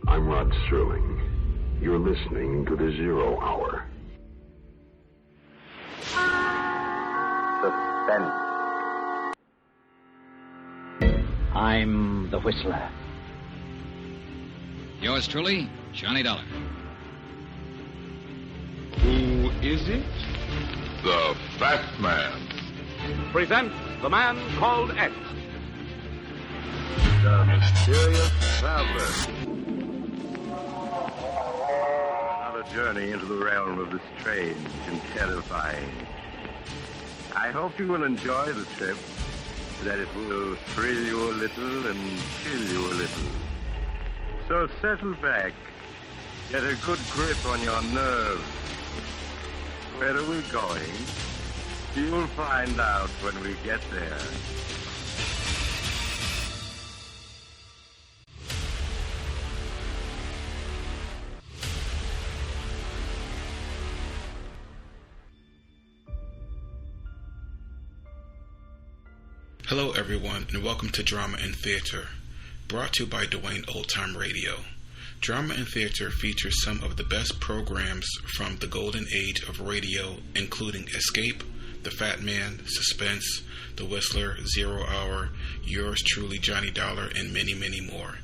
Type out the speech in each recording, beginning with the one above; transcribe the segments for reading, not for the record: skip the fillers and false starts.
I'm Rod Serling. You're listening to the Zero Hour. Suspense. I'm the Whistler. Yours truly, Johnny Dollar. Who is it? The Fat Man. Presents The Man Called X. The Mysterious Traveler. Another journey into the realm of the strange and terrifying. I hope you will enjoy the trip, that it will thrill you a little and chill you a little. So settle back, get a good grip on your nerves. Where are we going? You'll find out when we get there. Hello everyone, and welcome to Drama and Theater, brought to you by Duane Old Time Radio. Drama and Theater features some of the best programs from the golden age of radio, including Escape, The Fat Man, Suspense, The Whistler, Zero Hour, Yours Truly, Johnny Dollar, and many, many more.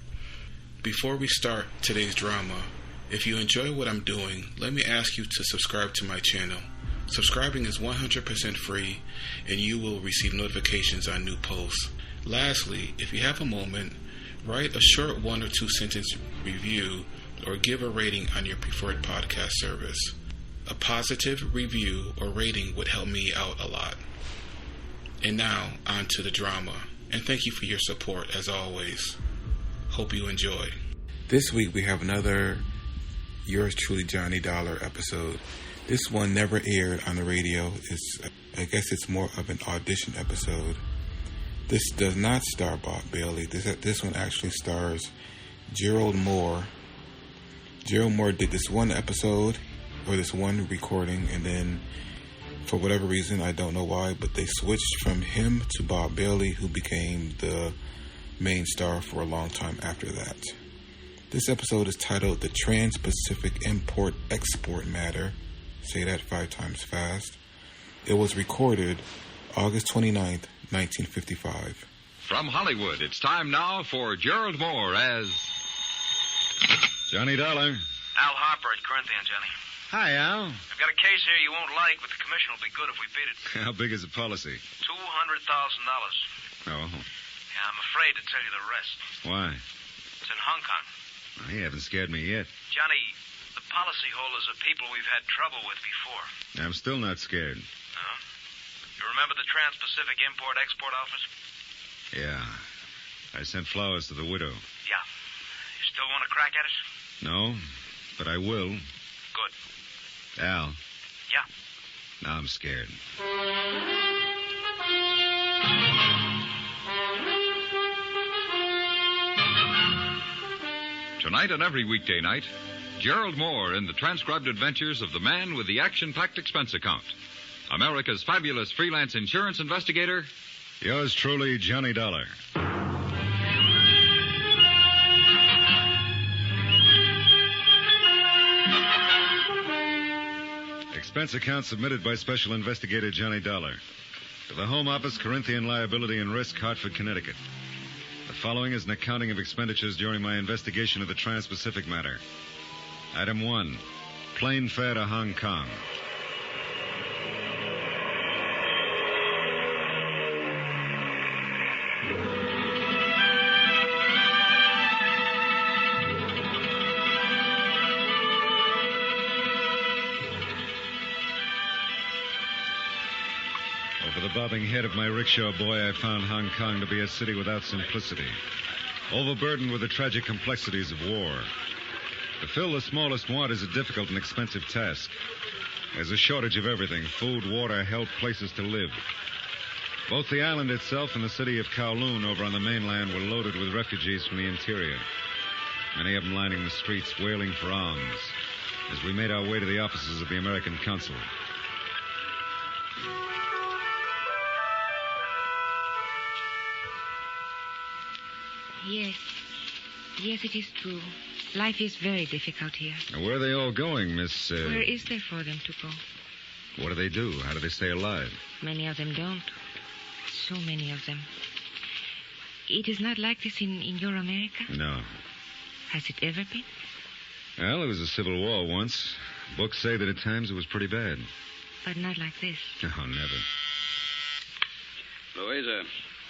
Before we start today's drama, if you enjoy what I'm doing, let me ask you to subscribe to my channel. Subscribing is 100% free, and you will receive notifications on new posts. Lastly, if you have a moment, write a short 1 or 2 sentence review or give a rating on your preferred podcast service. A positive review or rating would help me out a lot. And now, on to the drama. And thank you for your support, as always. Hope you enjoy. This week we have another Yours Truly Johnny Dollar episode. This one never aired on the radio. I guess it's more of an audition episode. This does not star Bob Bailey. This one actually stars Gerald Mohr. Gerald Mohr did this one episode, or this one recording, and then for whatever reason, I don't know why, but they switched from him to Bob Bailey, who became the main star for a long time after that. This episode is titled The Trans-Pacific Import-Export Matter. Say that 5 times fast. It was recorded August 29th, 1955. From Hollywood, it's time now for Gerald Mohr as Johnny Dollar. Al Harper at Corinthian, Johnny. Hi, Al. I've got a case here you won't like, but the commission will be good if we beat it. How big is the policy? $200,000. Oh. Yeah, I'm afraid to tell you the rest. Why? It's in Hong Kong. Well, you haven't scared me yet. Johnny, the policyholders are people we've had trouble with before. I'm still not scared. No? You remember the Trans-Pacific Import-Export Office? Yeah. I sent flowers to the widow. Yeah. You still want to crack at it? No, but I will. Good. Al. Yeah? Now I'm scared. Tonight and every weekday night, Gerald Mohr in the transcribed adventures of the man with the action-packed expense account. America's fabulous freelance insurance investigator. Yours truly, Johnny Dollar. Expense account submitted by Special Investigator Johnny Dollar to the Home Office, Corinthian Liability and Risk, Hartford, Connecticut. The following is an accounting of expenditures during my investigation of the Trans-Pacific matter. Item 1, plane fare to Hong Kong. Over the bobbing head of my rickshaw boy, I found Hong Kong to be a city without simplicity, overburdened with the tragic complexities of war. To fill the smallest want is a difficult and expensive task. There's a shortage of everything: food, water, health, places to live. Both the island itself and the city of Kowloon over on the mainland were loaded with refugees from the interior. Many of them lining the streets, wailing for alms, as we made our way to the offices of the American consul. Yes. Yes, it is true. Life is very difficult here. Now, where are they all going, Miss... Where is there for them to go? What do they do? How do they stay alive? Many of them don't. So many of them. It is not like this in your America? No. Has it ever been? Well, there was a civil war once. Books say that at times it was pretty bad. But not like this. Oh, never. Louisa,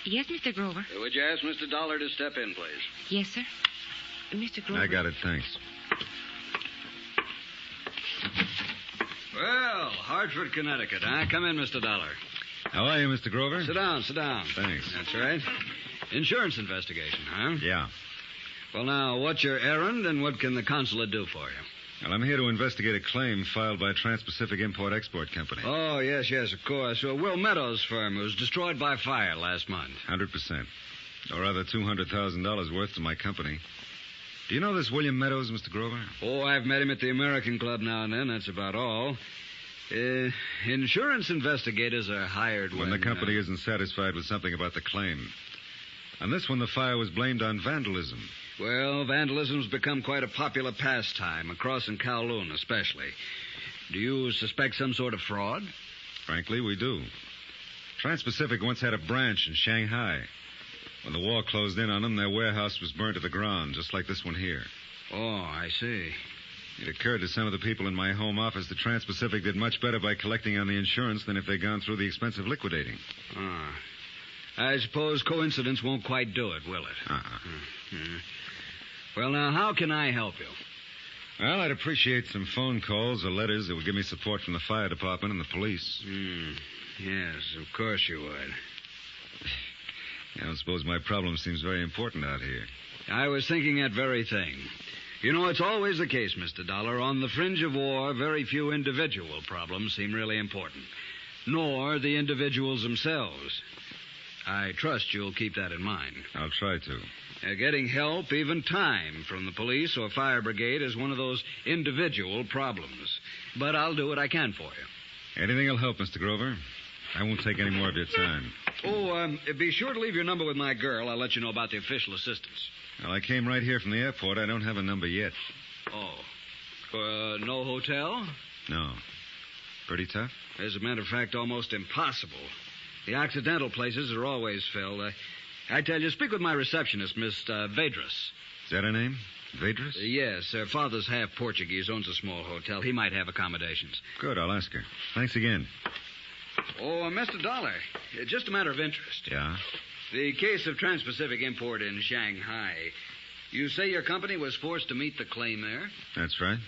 Yes, Mr. Grover. would you ask Mr. Dollar to step in, please? Yes, sir. Mr. Grover. I got it, thanks. Well, Hartford, Connecticut, huh? Come in, Mr. Dollar. How are you, Mr. Grover? Sit down, sit down. Thanks. That's right. Insurance investigation, huh? Yeah. Well, now, what's your errand and what can the consulate do for you? Well, I'm here to investigate a claim filed by Trans-Pacific Import-Export Company. Oh, yes, of course. Will Meadows' firm was destroyed by fire last month. 100%. Or rather, $200,000 worth to my company. Do you know this William Meadows, Mr. Grover? Oh, I've met him at the American Club now and then. That's about all. Insurance investigators are hired when the company isn't satisfied with something about the claim. On this one, the fire was blamed on vandalism. Well, vandalism's become quite a popular pastime, across in Kowloon especially. Do you suspect some sort of fraud? Frankly, we do. Trans-Pacific once had a branch in Shanghai. When the war closed in on them, their warehouse was burned to the ground, just like this one here. Oh, I see. It occurred to some of the people in my home office that Trans-Pacific did much better by collecting on the insurance than if they'd gone through the expense of liquidating. Ah. I suppose coincidence won't quite do it, will it? Mm-hmm. Well, now, how can I help you? Well, I'd appreciate some phone calls or letters that would give me support from the fire department and the police. Yes, of course you would. I don't suppose my problem seems very important out here. I was thinking that very thing. You know, it's always the case, Mr. Dollar. On the fringe of war, very few individual problems seem really important, nor the individuals themselves. I trust you'll keep that in mind. I'll try to. Getting help, even time, from the police or fire brigade is one of those individual problems. But I'll do what I can for you. Anything will help, Mr. Grover. I won't take any more of your time. Oh, be sure to leave your number with my girl. I'll let you know about the official assistance. Well, I came right here from the airport. I don't have a number yet. Oh. No hotel? No. Pretty tough? As a matter of fact, almost impossible. The accidental places are always filled. I tell you, speak with my receptionist, Miss Vedras. Is that her name? Vedras? Yes. Her father's half Portuguese, owns a small hotel. He might have accommodations. Good, I'll ask her. Thanks again. Oh, Mr. Dollar, just a matter of interest. Yeah? The case of Trans-Pacific Import in Shanghai. You say your company was forced to meet the claim there? That's right.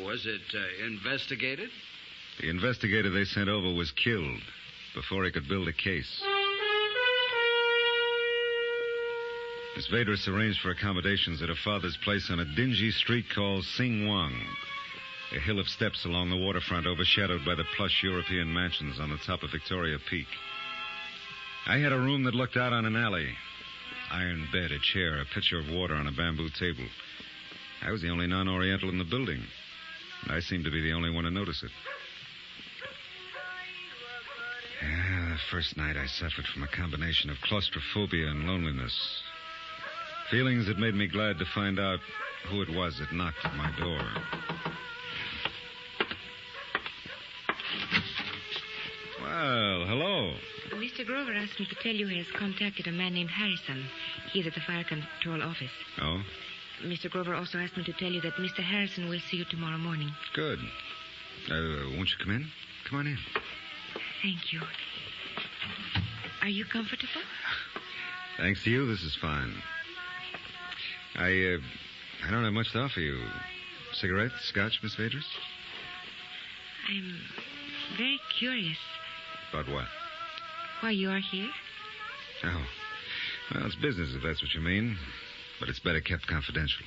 Was it investigated? The investigator they sent over was killed before he could build a case. Miss Vedras arranged for accommodations at her father's place on a dingy street called Sing Wang, a hill of steps along the waterfront overshadowed by the plush European mansions on the top of Victoria Peak. I had a room that looked out on an alley. Iron bed, a chair, a pitcher of water on a bamboo table. I was the only non-Oriental in the building, and I seemed to be the only one to notice it. The first night I suffered from a combination of claustrophobia and loneliness. Feelings that made me glad to find out who it was that knocked at my door. Well, hello. Mr. Grover asked me to tell you he has contacted a man named Harrison. He's at the fire control office. Oh? Mr. Grover also asked me to tell you that Mr. Harrison will see you tomorrow morning. Good. Won't you come in? Come on in. Thank you. Are you comfortable? Thanks to you, this is fine. I don't have much to offer you. Cigarette, scotch, Miss Vedras? I'm very curious. About what? Why you are here? Oh. Well, it's business, if that's what you mean. But it's better kept confidential.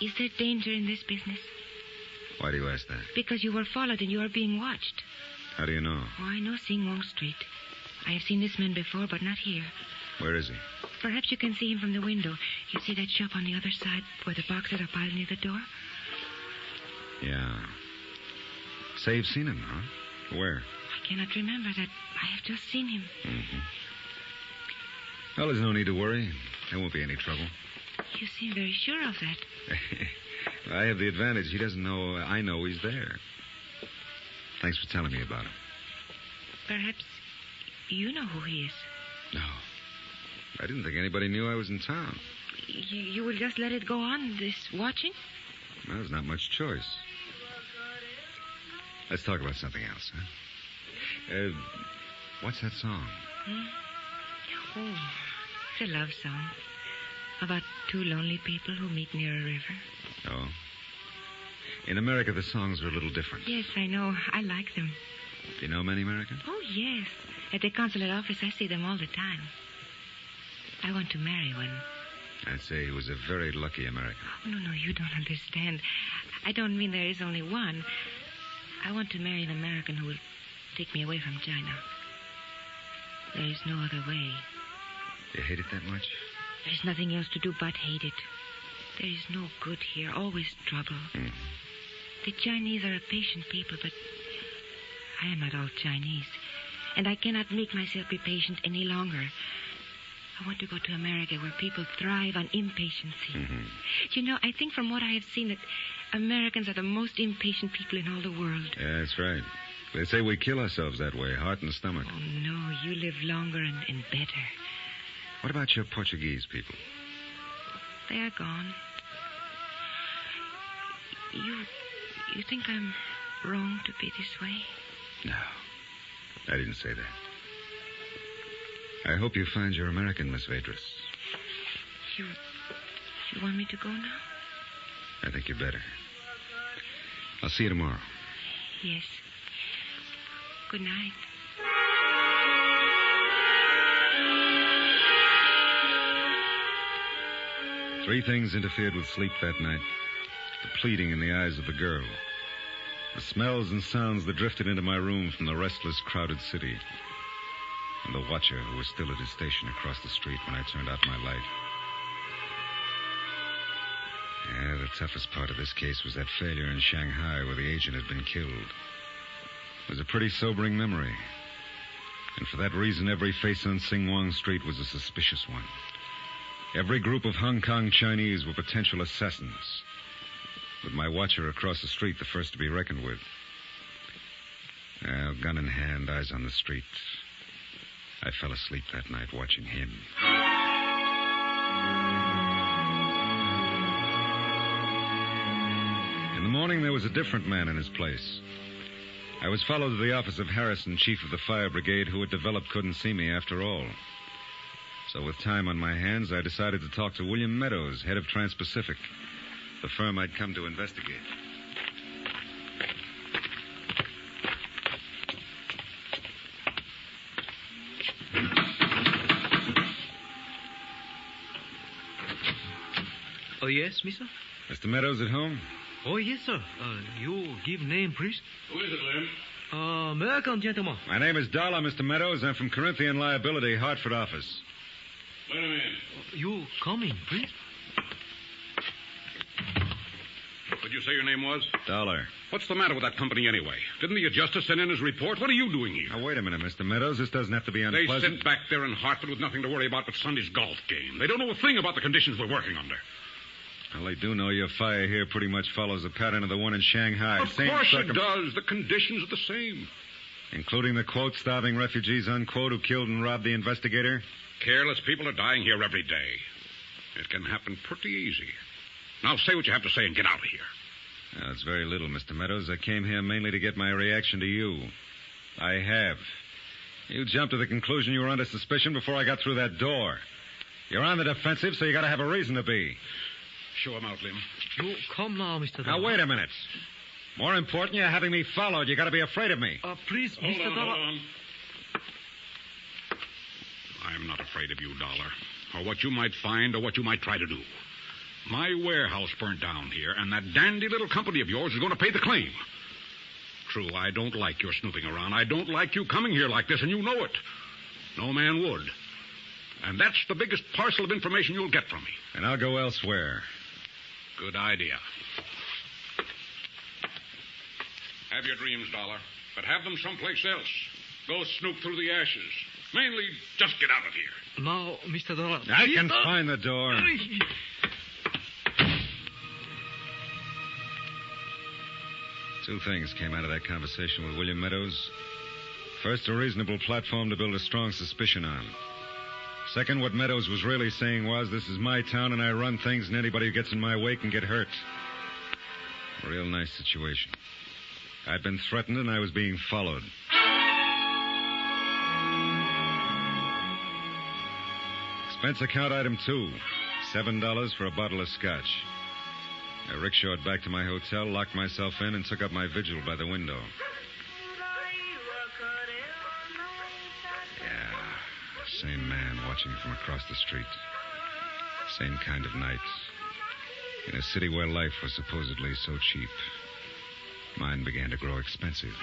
Is there danger in this business? Why do you ask that? Because you were followed and you are being watched. How do you know? Oh, I know Sing Wong Street. I have seen this man before, but not here. Where is he? Perhaps you can see him from the window. You see that shop on the other side where the boxes are piled near the door? Yeah. Say you've seen him, huh? Where? I cannot remember that. I have just seen him. Mm-hmm. Well, there's no need to worry. There won't be any trouble. You seem very sure of that. I have the advantage. He doesn't know I know he's there. Thanks for telling me about him. Perhaps you know who he is. No. I didn't think anybody knew I was in town. You will just let it go on, this watching? Well, there's not much choice. Let's talk about something else, huh? What's that song? Oh, it's a love song. About two lonely people who meet near a river. Oh. In America, the songs are a little different. Yes, I know. I like them. Do you know many Americans? Oh, yes. At the consulate office, I see them all the time. I want to marry one. I'd say he was a very lucky American. Oh, no, you don't understand. I don't mean there is only one. I want to marry an American who will take me away from China. There is no other way. You hate it that much? There's nothing else to do but hate it. There is no good here, always trouble. The Chinese are a patient people, but I am not all Chinese. And I cannot make myself be patient any longer. I want to go to America where people thrive on impatience. You know, I think from what I have seen that Americans are the most impatient people in all the world. Yeah, that's right. They say we kill ourselves that way, heart and stomach. Oh, no, you live longer and better. What about your Portuguese people? They are gone. You think I'm wrong to be this way? No, I didn't say that. I hope you find your American, Miss Vedras. You want me to go now? I think you better. I'll see you tomorrow. Yes. Good night. Three things interfered with sleep that night. The pleading in the eyes of the girl. The smells and sounds that drifted into my room from the restless, crowded city. And the watcher who was still at his station across the street when I turned out my light. Yeah, the toughest part of this case was that failure in Shanghai where the agent had been killed. It was a pretty sobering memory. And for that reason, every face on Singwang Street was a suspicious one. Every group of Hong Kong Chinese were potential assassins. With my watcher across the street, the first to be reckoned with. Well, gun in hand, eyes on the street. I fell asleep that night watching him. In the morning, there was a different man in his place. I was followed to the office of Harrison, chief of the fire brigade, who had developed couldn't see me after all. So with time on my hands, I decided to talk to William Meadows, head of Trans-Pacific, the firm I'd come to investigate. Oh, yes, mister? Mr. Meadows at home? Oh, yes, sir. You give name, please? Who is it, Lim? American gentleman. My name is Dollar, Mr. Meadows. I'm from Corinthian Liability, Hartford office. Let him in. You come in, please. What'd you say your name was? Dollar. What's the matter with that company anyway? Didn't the adjuster send in his report? What are you doing here? Now, wait a minute, Mr. Meadows. This doesn't have to be unpleasant. They sit back there in Hartford with nothing to worry about but Sunday's golf game. They don't know a thing about the conditions we're working under. Well, they do know your fire here pretty much follows the pattern of the one in Shanghai. Of course it does. The conditions are the same. Including the, quote, starving refugees, unquote, who killed and robbed the investigator? Careless people are dying here every day. It can happen pretty easy. Now say what you have to say and get out of here. Now, it's very little, Mr. Meadows. I came here mainly to get my reaction to you. I have. You jumped to the conclusion you were under suspicion before I got through that door. You're on the defensive, so you got to have a reason to be. Show him out, Lim. You come now, Mr. Now, wait a minute. More important, you're having me followed. You got to be afraid of me. Please, Hold Mr. on, Dollar. hold on. I'm not afraid of you, Dollar, or what you might find or what you might try to do. My warehouse burnt down here, and that dandy little company of yours is going to pay the claim. True, I don't like your snooping around. I don't like you coming here like this, and you know it. No man would. And that's the biggest parcel of information you'll get from me. And I'll go elsewhere. Good idea. Have your dreams, Dollar, but have them someplace else. Go snoop through the ashes. Mainly, just get out of here. Now, Mr. Dollar. I can find the door. Two things came out of that conversation with William Meadows. First, a reasonable platform to build a strong suspicion on. Second, what Meadows was really saying was, this is my town and I run things and anybody who gets in my way can get hurt. A real nice situation. I'd been threatened and I was being followed. Expense account item 2, $7 for a bottle of scotch. I rickshawed back to my hotel, locked myself in, and took up my vigil by the window. Yeah, same man watching from across the street. Same kind of night. In a city where life was supposedly so cheap, mine began to grow expensive.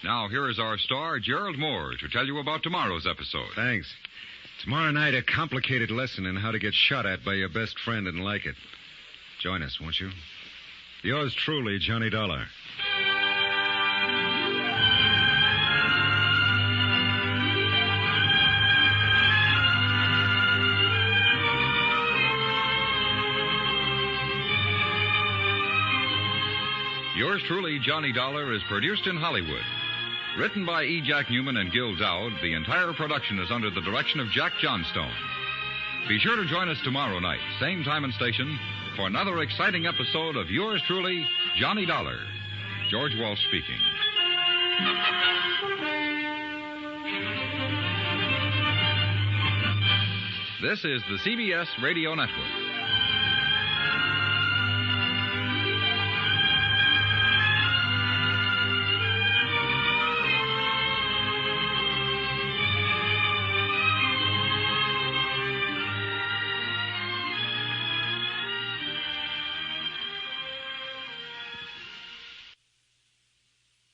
Now, here is our star, Gerald Mohr, to tell you about tomorrow's episode. Thanks. Tomorrow night, a complicated lesson in how to get shot at by your best friend and like it. Join us, won't you? Yours truly, Johnny Dollar. Yours truly, Johnny Dollar, is produced in Hollywood. Written by E. Jack Newman and Gil Dowd, the entire production is under the direction of Jack Johnstone. Be sure to join us tomorrow night, same time and station, for another exciting episode of Yours truly, Johnny Dollar. George Walsh speaking. This is the CBS Radio Network.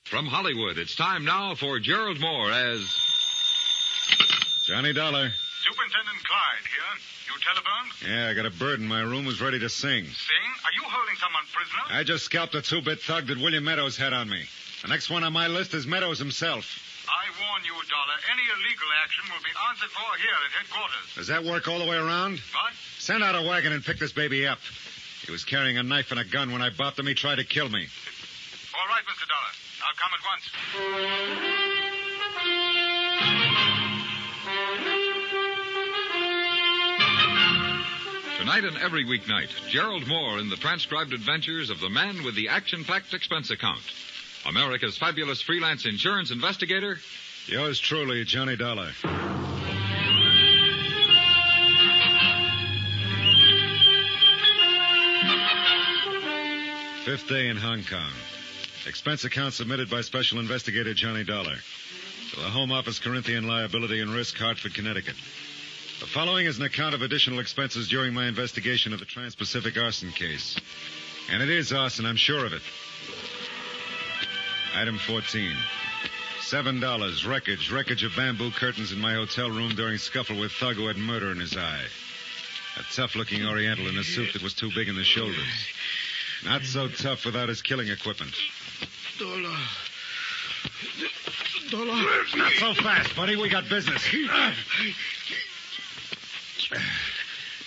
From Hollywood, it's time now for Gerald Mohr as Johnny Dollar. Superintendent Clyde here. You telephoned? Yeah, I got a bird in my room who's ready to sing. Sing? Are you holding someone prisoner? I just scalped a two-bit thug that William Meadows had on me. The next one on my list is Meadows himself. I warn you, Dollar, any illegal action will be answered for here at headquarters. Does that work all the way around? What? Send out a wagon and pick this baby up. He was carrying a knife and a gun when I bopped him. He tried to kill me. All right, Mr. Dollar. I'll come at once. Tonight and every weeknight, Gerald Mohr in the transcribed adventures of the man with the action-packed expense account. America's fabulous freelance insurance investigator. Yours truly, Johnny Dollar. Fifth day in Hong Kong. Expense account submitted by Special Investigator Johnny Dollar to the Home Office, Corinthian Liability and Risk, Hartford, Connecticut. The following is an account of additional expenses during my investigation of the Trans-Pacific arson case. And it is arson, I'm sure of it. Item 14. $7. Wreckage of bamboo curtains in my hotel room during scuffle with thug who had murder in his eye. A tough-looking Oriental in a suit that was too big in the shoulders. Not so tough without his killing equipment. Dollar. Not so fast, buddy. We got business.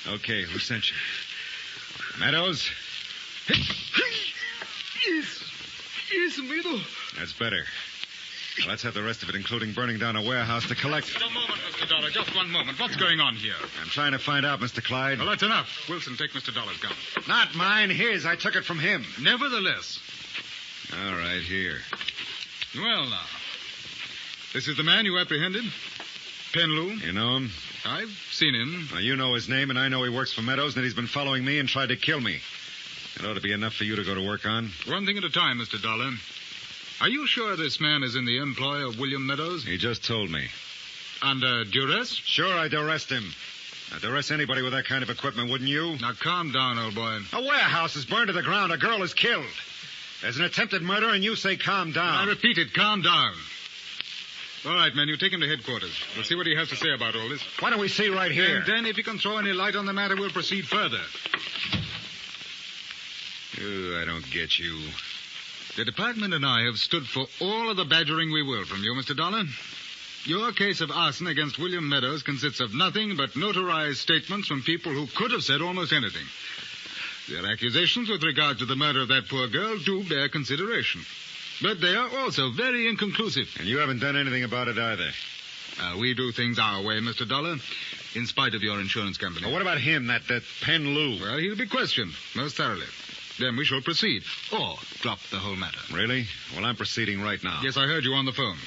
Okay, who sent you? Meadows? Yes, Meadows. That's better. Now, let's have the rest of it, including burning down a warehouse to collect it. Just a moment, Mr. Dollar. Just one moment. What's going on here? I'm trying to find out, Mr. Clyde. Well, that's enough. Wilson, take Mr. Dollar's gun. Not mine, his. I took it from him. Nevertheless. All right, here. Well, now. This is the man you apprehended? Penlu? You know him? I've seen him. Well, you know his name, and I know he works for Meadows, and that he's been following me and tried to kill me. It ought to be enough for you to go to work on. One thing at a time, Mr. Dollar. Are you sure this man is in the employ of William Meadows? He just told me. Under duress? Sure, I'd arrest him. I'd arrest anybody with that kind of equipment, wouldn't you? Now, calm down, old boy. A warehouse is burned to the ground. A girl is killed. There's an attempted murder, and you say calm down. I repeat it, calm down. All right, men, you take him to headquarters. We'll see what he has to say about all this. What do we see right here? And then, if he can throw any light on the matter, we'll proceed further. Oh, I don't get you. The department and I have stood for all of the badgering we will from you, Mr. Dollar. Your case of arson against William Meadows consists of nothing but notarized statements from people who could have said almost anything. Their accusations with regard to the murder of that poor girl do bear consideration. But they are also very inconclusive. And you haven't done anything about it either. We do things our way, Mr. Dollar, in spite of your insurance company. Well, what about him, that Penn Lou? Well, he'll be questioned, most thoroughly. Then we shall proceed, or drop the whole matter. Really? Well, I'm proceeding right now. Yes, I heard you on the phone.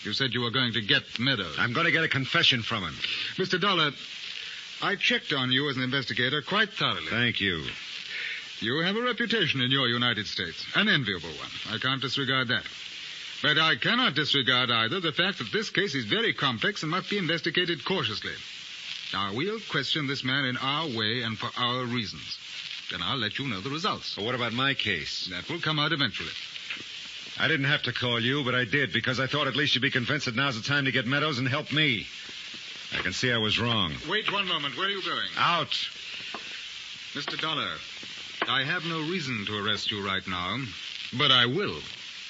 You said you were going to get Meadows. I'm going to get a confession from him. Mr. Dollar, I checked on you as an investigator quite thoroughly. Thank you. You have a reputation in your United States, an enviable one. I can't disregard that. But I cannot disregard either the fact that this case is very complex and must be investigated cautiously. Now, we'll question this man in our way and for our reasons. Then I'll let you know the results. Well, what about my case? That will come out eventually. I didn't have to call you, but I did, because I thought at least you'd be convinced that now's the time to get Meadows and help me. I can see I was wrong. Wait one moment. Where are you going? Out. Mr. Dollar, I have no reason to arrest you right now, but I will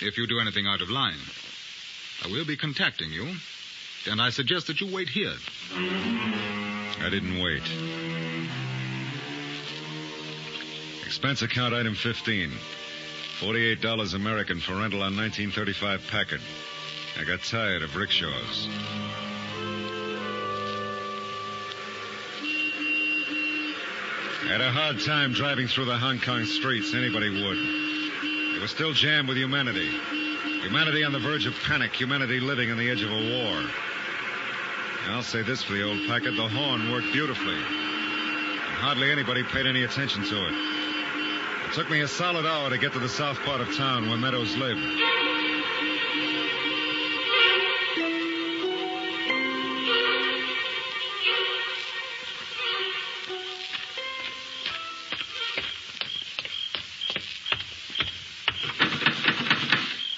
if you do anything out of line. I will be contacting you, and I suggest that you wait here. I didn't wait. Expense account item 15. $48 American for rental on 1935 Packard. I got tired of rickshaws. I had a hard time driving through the Hong Kong streets. Anybody would. It was still jammed with humanity. Humanity on the verge of panic. Humanity living on the edge of a war. And I'll say this for the old Packard. The horn worked beautifully. And hardly anybody paid any attention to it. It took me a solid hour to get to the south part of town where Meadows lived.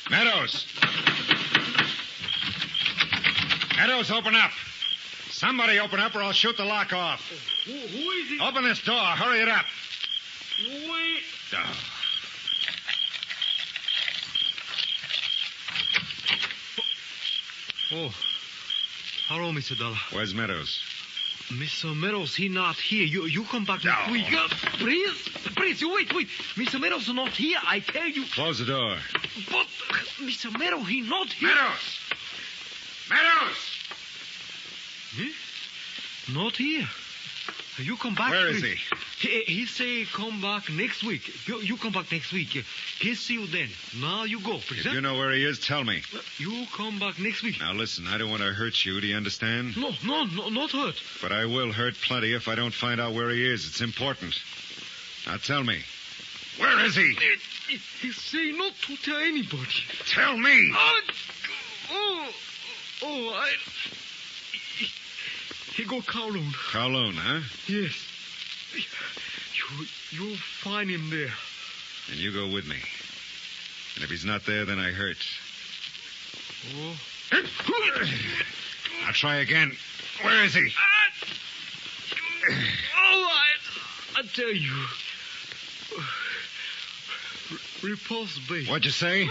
Meadows! Meadows, open up! Somebody open up or I'll shoot the lock off. Who is it? Open this door. Hurry it up. Wait. Oh, hello, Mr. Dollar. Where's Meadows? Mr. Meadows, he not here. You come back next week. Please, you wait. Mr. Meadows not here, I tell you. Close the door. But, Mr. Meadows, he not here. Meadows! Hmm? Not here. You come back. Where please. is he? He say come back next week. You come back next week. He'll see you then. Now you go, please. If you know where he is, tell me. You come back next week. Now listen, I don't want to hurt you. Do you understand? No, not hurt. But I will hurt plenty if I don't find out where he is. It's important. Now tell me. Where is he? He say not to tell anybody. Tell me. He go Kowloon. Kowloon, huh? Yes. You'll find him there. And you go with me. And if he's not there, then I hurt. Oh. I'll try again. Where is he? I tell you. Repulse Bay. What'd you say?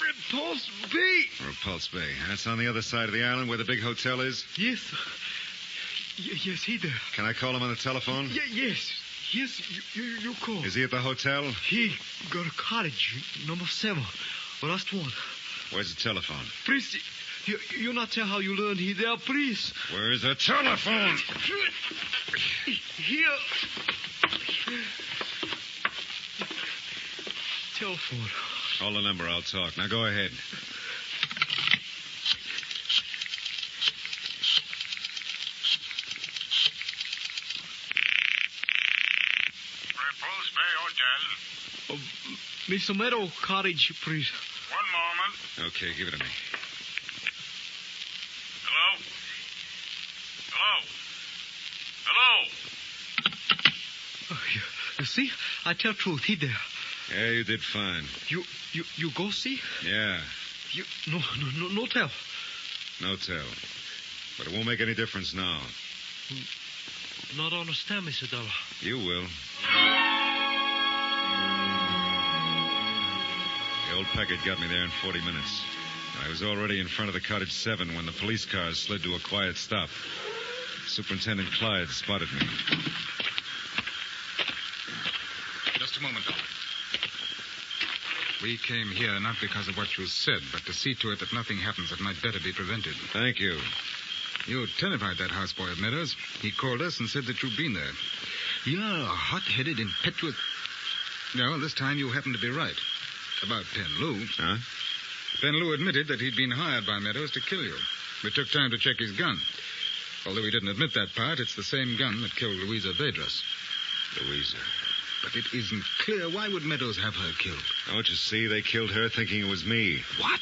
Repulse Bay. Repulse Bay. That's on the other side of the island where the big hotel is? Yes. Yes, he there. Can I call him on the telephone? Yes. Yes, you call. Is he at the hotel? He got a cottage, number 7. The last one. Where's the telephone? Please, you not tell how you learned he there, please. Where's the telephone? Here. Telephone. Call the number. I'll talk. Now go ahead. Repulse Bay Hotel. Mr. Meadow Cottage, please. One moment. Okay, give it to me. Hello? You see? I tell truth. He there. Yeah, you did fine. You go see? Yeah. No tell. No tell. But it won't make any difference now. Not understand, Mr. Dollar. You will. The old packet got me there in 40 minutes. I was already in front of the Cottage 7 when the police cars slid to a quiet stop. Superintendent Clyde spotted me. Just a moment, Dollar. We came here not because of what you said, but to see to it that nothing happens that might better be prevented. Thank you. You terrified that houseboy of Meadows. He called us and said that you'd been there. You're a hot-headed, impetuous... No, this time you happen to be right. About Pen Lu. Huh? Pen Lu admitted that he'd been hired by Meadows to kill you. We took time to check his gun. Although he didn't admit that part, it's the same gun that killed Louisa Vedras. Louisa. But it isn't clear. Why would Meadows have her killed? Don't you see? They killed her thinking it was me. What?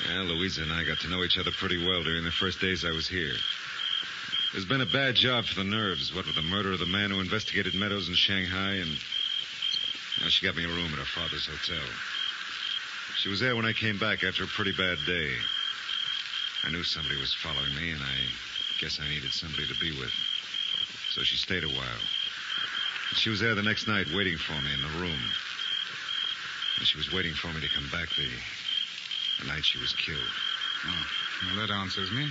Well, Louisa and I got to know each other pretty well during the first days I was here. It's been a bad job for the nerves, what with the murder of the man who investigated Meadows in Shanghai, and... Well, she got me a room at her father's hotel. She was there when I came back after a pretty bad day. I knew somebody was following me, and I guess I needed somebody to be with. So she stayed a while. She was there the next night waiting for me in the room. And she was waiting for me to come back the night she was killed. Oh, well, that answers me.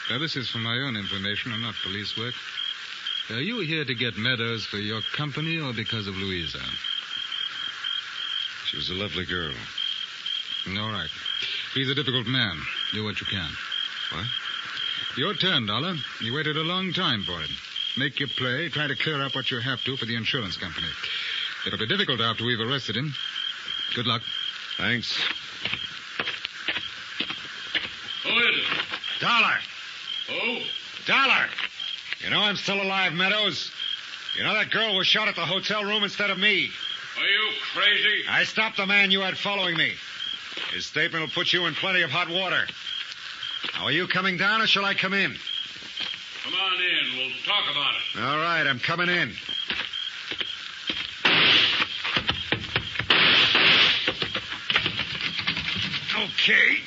Now, this is for my own information and not police work. Are you here to get Meadows for your company or because of Louisa? She was a lovely girl. All right. He's a difficult man. Do what you can. What? Your turn, Dollar. You waited a long time for it. Make your play. Try to clear up what you have to for the insurance company. It'll be difficult after we've arrested him. Good luck. Thanks. Who is it? Dollar. Who? Dollar. You know I'm still alive, Meadows. You know that girl was shot at the hotel room instead of me. Are you crazy? I stopped the man you had following me. His statement will put you in plenty of hot water. Now, are you coming down or shall I come in? Come on in. We'll talk about it. All right, I'm coming in. Okay.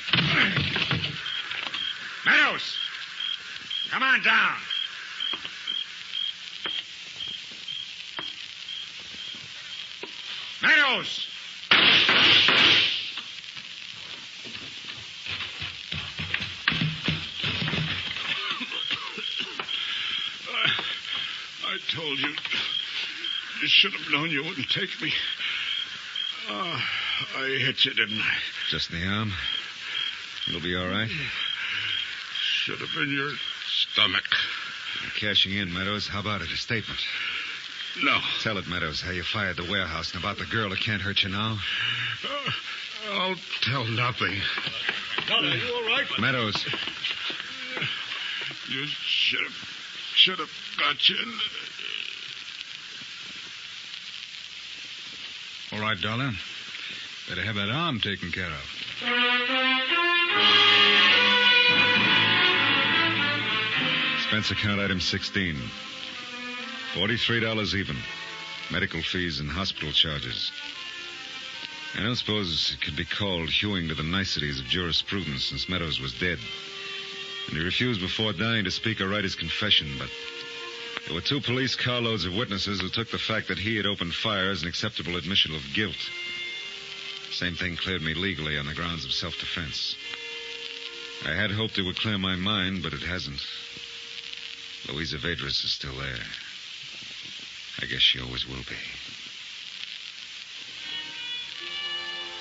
Meadows! Come on down. Meadows! I told you. You should have known you wouldn't take me. I hit you, didn't I? Just in the arm. It'll be all right. Should have been your stomach. You're cashing in, Meadows. How about it? A statement? No. Tell it, Meadows, how you fired the warehouse and about the girl who can't hurt you now. I'll tell nothing. Dollar, are you all right? Meadows. You should have got you. All right, Dollar. Better have that arm taken care of. Expense account item 16. $43 even. Medical fees and hospital charges. I don't suppose it could be called hewing to the niceties of jurisprudence since Meadows was dead. And he refused before dying to speak or write his confession, but there were 2 police carloads of witnesses who took the fact that he had opened fire as an acceptable admission of guilt. Same thing cleared me legally on the grounds of self-defense. I had hoped it would clear my mind, but it hasn't. Louisa Vedras is still there. I guess she always will be.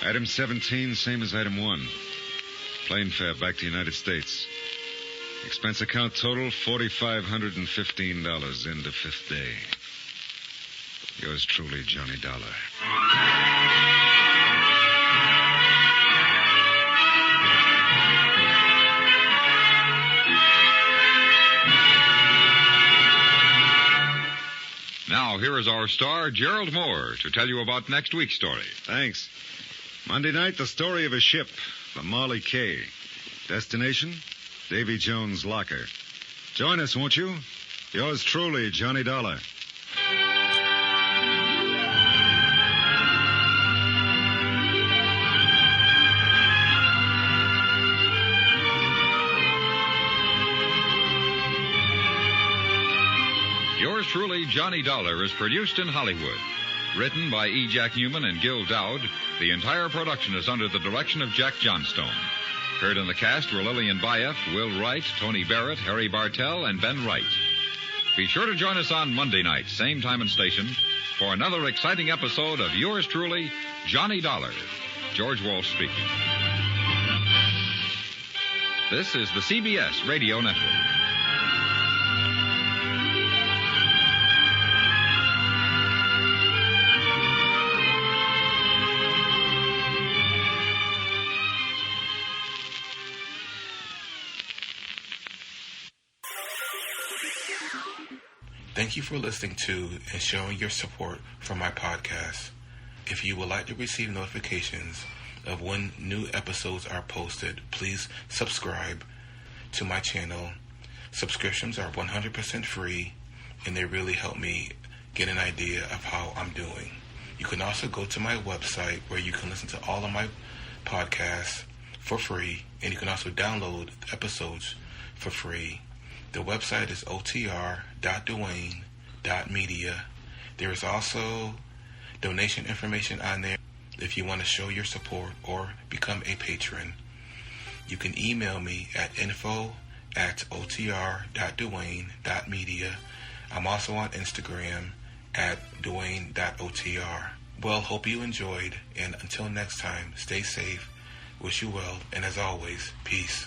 Item 17, same as item 1. Plane fare back to the United States. Expense account total, $4,515. End of 5th day. Yours truly, Johnny Dollar. Now, here is our star, Gerald Mohr, to tell you about next week's story. Thanks. Monday night, the story of a ship, the Marley K. Destination, Davy Jones' locker. Join us, won't you? Yours truly, Johnny Dollar. Yours truly, Johnny Dollar, is produced in Hollywood. Written by E. Jack Newman and Gil Dowd, the entire production is under the direction of Jack Johnstone. Heard in the cast were Lillian Bayef, Will Wright, Tony Barrett, Harry Bartell, and Ben Wright. Be sure to join us on Monday night, same time and station, for another exciting episode of Yours truly, Johnny Dollar. George Walsh speaking. This is the CBS Radio Network. Thank you for listening to and showing your support for my podcast. If you would like to receive notifications of when new episodes are posted, please subscribe to my channel. Subscriptions are 100% free, and they really help me get an idea of how I'm doing. You can also go to my website where you can listen to all of my podcasts for free, and you can also download episodes for free. The website is otr.duane.media. There is also donation information on there if you want to show your support or become a patron. You can email me at info@otr.duane.media. I'm also on Instagram at duane.otr. Well, hope you enjoyed, and until next time, stay safe, wish you well, and as always, peace.